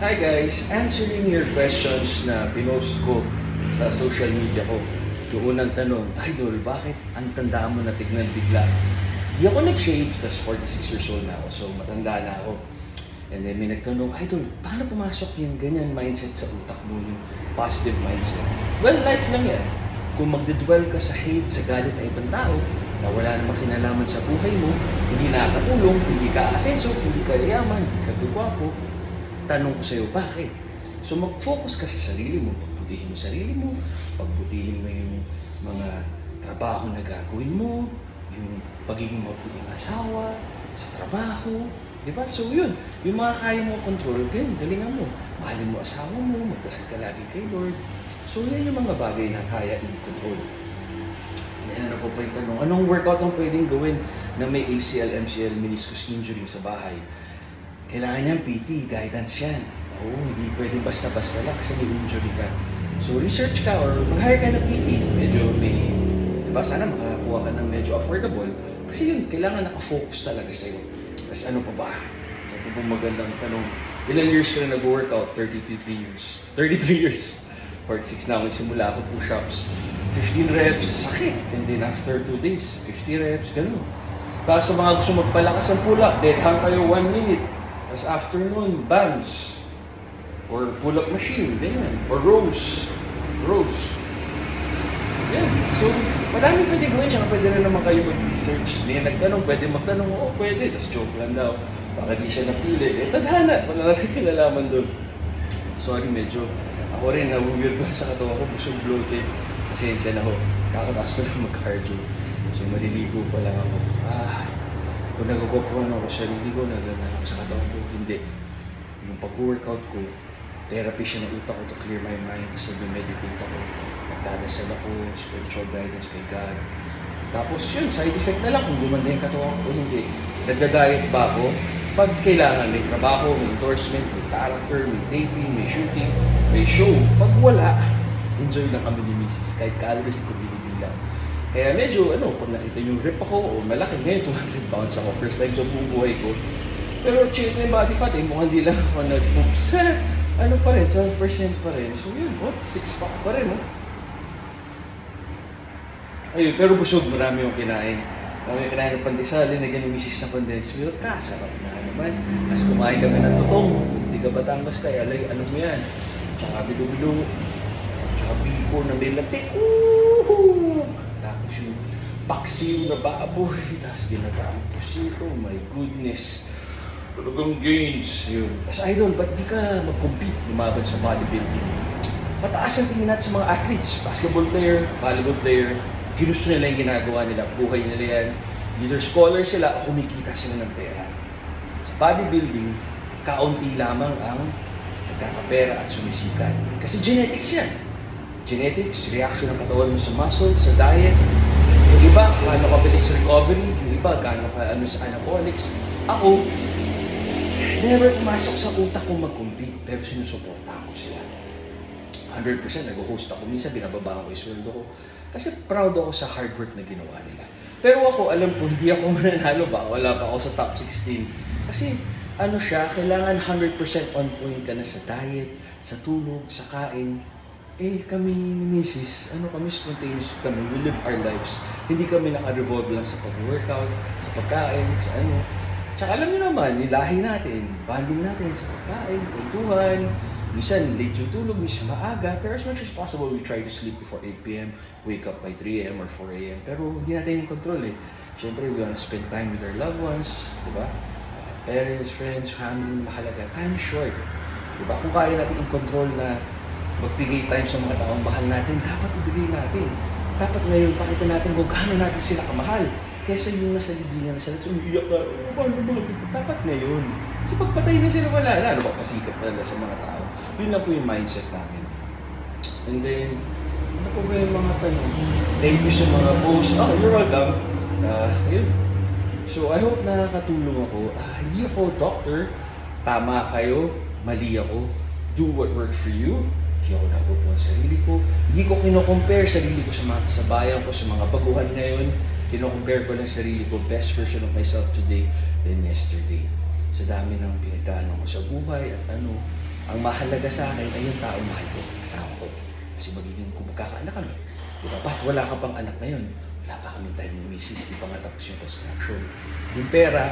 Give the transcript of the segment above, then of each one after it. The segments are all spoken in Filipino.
Hi guys, answering your questions na pinost ko sa social media ko. Yung unang tanong, Idol, bakit ang tandaan mo na tignan bigla? Di ako nag-shave, tas 46 years old na ako, so matanda na ako. And then may nagtanong, Idol, paano pumasok yung ganyan mindset sa utak mo, yung positive mindset? Well, life lang yan. Kung magdedwell ka sa hate, sa galit ng ibang tao, na wala namang kinalaman sa buhay mo, hindi nakakatulong, hindi ka asenso, hindi ka yaman, hindi ka gagwapo, tanong ko sa'yo, bakit? So mag-focus ka sa sarili mo, pagbutihin mo sarili mo, pagbutihin mo yung mga trabaho na gagawin mo, yung pagiging mabuting asawa, sa trabaho, di ba? So yun, yung mga kaya mo control, galingan mo. Mahalin mo asawa mo, magdasal ka lagi kay Lord. So yan yung mga bagay na kaya i-control. Yan, ano po pa yung tanong, anong workout ang pwedeng gawin na may ACL, MCL, meniscus injury sa bahay? Kailangan niyan PT, guidance yan. Oo, hindi pwedeng basta-basta lang kasi may injury ka. So research ka or mag-hire ka ng PT. Medyo may, di ba, sana makakuha ka ng medyo affordable. Kasi yun, kailangan nakafocus talaga sa'yo. Tapos ano pa ba? So ito po magandang tanong. Ilang years ka na nag-workout? 33 years. 33 years. 46 na ako nagsimula ako, push-ups. 15 reps, sakit. And then after 2 days, 50 reps, ganun. Tapos sa mga gusto magpalakas ng pull-up, dead hang kayo 1 minute. Tapos after nun, bands. Or pull-up machine, ganyan. Or rows. Rows. Yan. So, madami pwede gawin. Tsaka pwede na naman kayo mag-research. Hindi nagtanong, pwede magtanong, oo, pwede. Tapos joke lang daw. Baka di siya napili. Tadhana. Wala natin kinalaman doon. Sorry, medyo. Ako rin, nabuwirdohan sa katawan ko. Busog bloated. Pasensya na ho. Kakataas ko lang mag-cardio. So, maliligo pa lang ako. Kung nag-gopuan ako sa sarili ko, nagana ako sa katawan ko, hindi. Yung pag-workout ko, therapy siya ng utak ko to clear my mind. Tapos nag-meditate ako, nagdadasal ako, spiritual guidance kay God. Tapos yun, side effect na lang kung gumanda yung katawan ko o hindi. Nagda-diet ba ako? Pag kailangan, may trabaho, may endorsement, may character, may taping, may shooting, may show. Pag wala, enjoy lang kami ni Mrs. Kahit calories ko binibilang. Kaya medyo, pag nakita nyo rip ako, o malaki, ngayon 200 pounds ako, first time sa buong buhay ko. Pero check yung body fat, mukhang hindi lang ako nag-poops. Ano pa rin, 12% pa rin. So yun, 6 pack pa rin, Ayun, pero busog, marami yung kinain. Marami yung kinain ng pandesal, linagyan ng misis na condensed milk, sarap na naman. As kumain kami ng tutong, hindi ka Batangas kaya, alam mo yan. Tsaka bilo-bilo, tsaka biko na may latik, tapos yung paksiw na baboy, tapos ginataang pusit, oh my goodness. Talagang gains, yun. As idol, ba't di ka mag-compete, lumaban sa bodybuilding? Mataas ang tingin natin sa mga athletes, basketball player, volleyball player, ginusto nila yung ginagawa nila, buhay nila yan. Either scholar sila o kumikita sila ng pera. Sa bodybuilding, kaunti lamang ang nagkakapera at sumisikat. Kasi genetics yan. Genetics, reaction ng katawan mo sa muscle, sa diet. Yung iba, gaano kabilis sa recovery. Yung iba, gaano ka sa anabolics. Ako, never pumasok sa utak ko mag-compete, pero sinusuportahan ko sila. 100% nag-host ako. Minsan binababa ko yung sweldo ko. Kasi proud ako sa hard work na ginawa nila. Pero ako, alam ko, hindi ako mananalo ba? Wala pa ako sa top 16. Kasi kailangan 100% on point ka na sa diet, sa tulog, sa kain. Kami ni Mrs., kami spontaneous kami, we live our lives. Hindi kami naka-revolve lang sa pag-workout, sa pagkain, sa Tsaka alam niyo naman, nilahi natin, bonding natin sa pagkain, kwentuhan. Minsan, late yung tulog, minsan maaga. Pero as much as possible, we try to sleep before 8 p.m., wake up by 3 a.m. or 4 a.m. Pero hindi natin yung control Siyempre, we wanna spend time with our loved ones, di ba? Parents, friends, family, mahalaga. Time is short. Di ba? Kung kaya natin i-control na magbigay time sa mga taong mahal natin, dapat ibigay natin. Dapat ngayon, pakita natin kung gaano natin sila kamahal. Kesa yung nasa libingan na sila, umiiyak na, mahal. Dapat ngayon. Kasi pagpatay na sila, wala na. Pasikat na nila sa mga tao. Yun lang po yung mindset namin. And then, ano po ba yung mga tanong? Thank you sa mga posts. You're welcome. Yun. So, I hope nakakatulong ako. Hindi ako doctor. Tama kayo. Mali ako. Do what works for you. Hindi ako nagupuan sa sarili ko. Hindi ko kino-compare sarili ko sa mga kasabayan ko, sa mga baguhan ngayon. Kino-compare ko lang sarili ko, best version of myself today than yesterday. Sa dami ng pinagdaanan ko sa buhay at Ang mahalaga sa akin ay yung taong mahal ko, asawa ko. Kasi magiging magkakaanak kami. Diba? Bakit wala ka pang anak ngayon? Wala pa kami time ng misis, di pa nga tapos yung construction. Yung pera,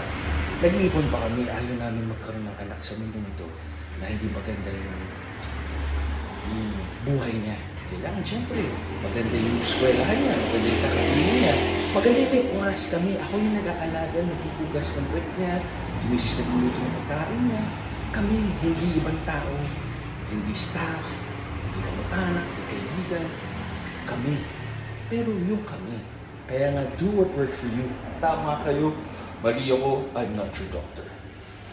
nag-iipon pa kami. Ayaw namin magkaroon ng anak sa mundong ito na hindi maganda yung buhay niya. Kailangan siyempre, maganda yung eskwelahan niya, maganda yung kakainin niya, maganda yung may oras kami. Ako yung nag-aalaga, naghuhugas ng puwet niya, si misis nagluluto ng pagkain niya. Kami, hindi ibang tao, hindi staff, hindi kamag-anak, hindi kaibigan. Kami. Pero yung kami. Kaya nga, do what works for you. Tama kayo, mali ako, I'm not your doctor.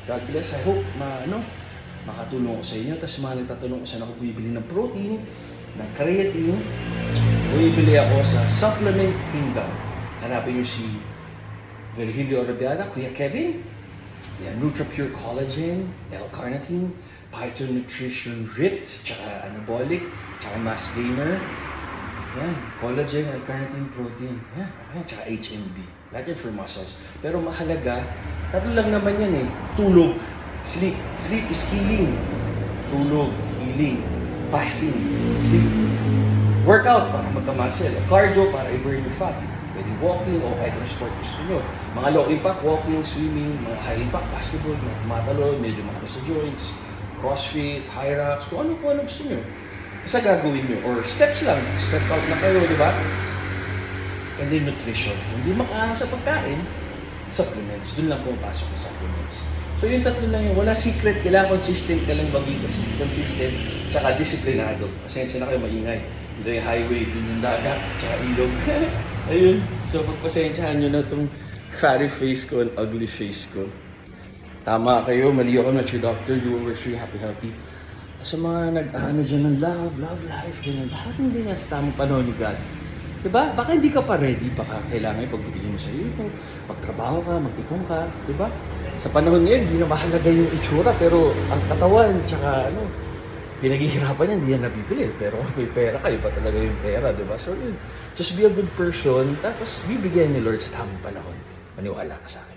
God bless. I hope makatulong ko sa inyo. Tapos mga nagtatanong ko saan ako bibili ng protein, ng creatine, bumibili ako sa Supplement Kingdom. Hanapin nyo si Virgilio Arabiana, Kuya Kevin, yan, NutraPure Collagen, L-Carnitine, Phyto Nutrition Ripped, tsaka Anabolic, tsaka Mass Gainer. Yan, collagen, L-Carnitine, protein. Yan, okay, tsaka HMB. Lahat yan for muscles. Pero mahalaga, tatlo lang naman yan eh. Tulog, sleep. Sleep is healing. Tulog, healing. Fasting, sleep. Workout para magka-muscle. Cardio para i-burn your fat. Pwede walking o kahit ano sport gusto nyo. Mga low impact, walking, swimming. Mga high impact, basketball, mga tumatalo, medyo mahalo sa joints. Crossfit, high rocks, kung ano gusto nyo. Basta gagawin nyo. Or steps lang. Step out na kayo, di ba? And then nutrition. Hindi makaahang sa pagkain, supplements. Doon lang pumapasok ang supplements. So yung tatlo lang yun. Wala secret. Kailangan consistent ka lang maging consistent. Tsaka disiplinado. Pasensya na kayo, maingay. Ito yung highway, dun yung dagat, tsaka ilog. Ayun. So pagpasensyahan nyo na itong fatty face ko and ugly face ko. Tama kayo, mali ako, not your doctor. You will work sure happy. Sa mga nag-ano dyan ng love life, ganyan. Darating din yan sa tamang panahon ni God. Diba? Baka hindi ka pa ready, baka kailangan pagbutihin mo sa iyo, magtrabaho ka, mag-ipon ka, diba? Sa panahon ngayon, hindi na mahalaga yung itsura, pero ang katawan, tsaka pinaghihirapan yan, hindi yan nabibili. Pero kung may pera ka, iba talaga yung pera, diba? So yun, just be a good person, tapos bibigyan ni Lord sa tamang panahon. Maniwala ka sa akin.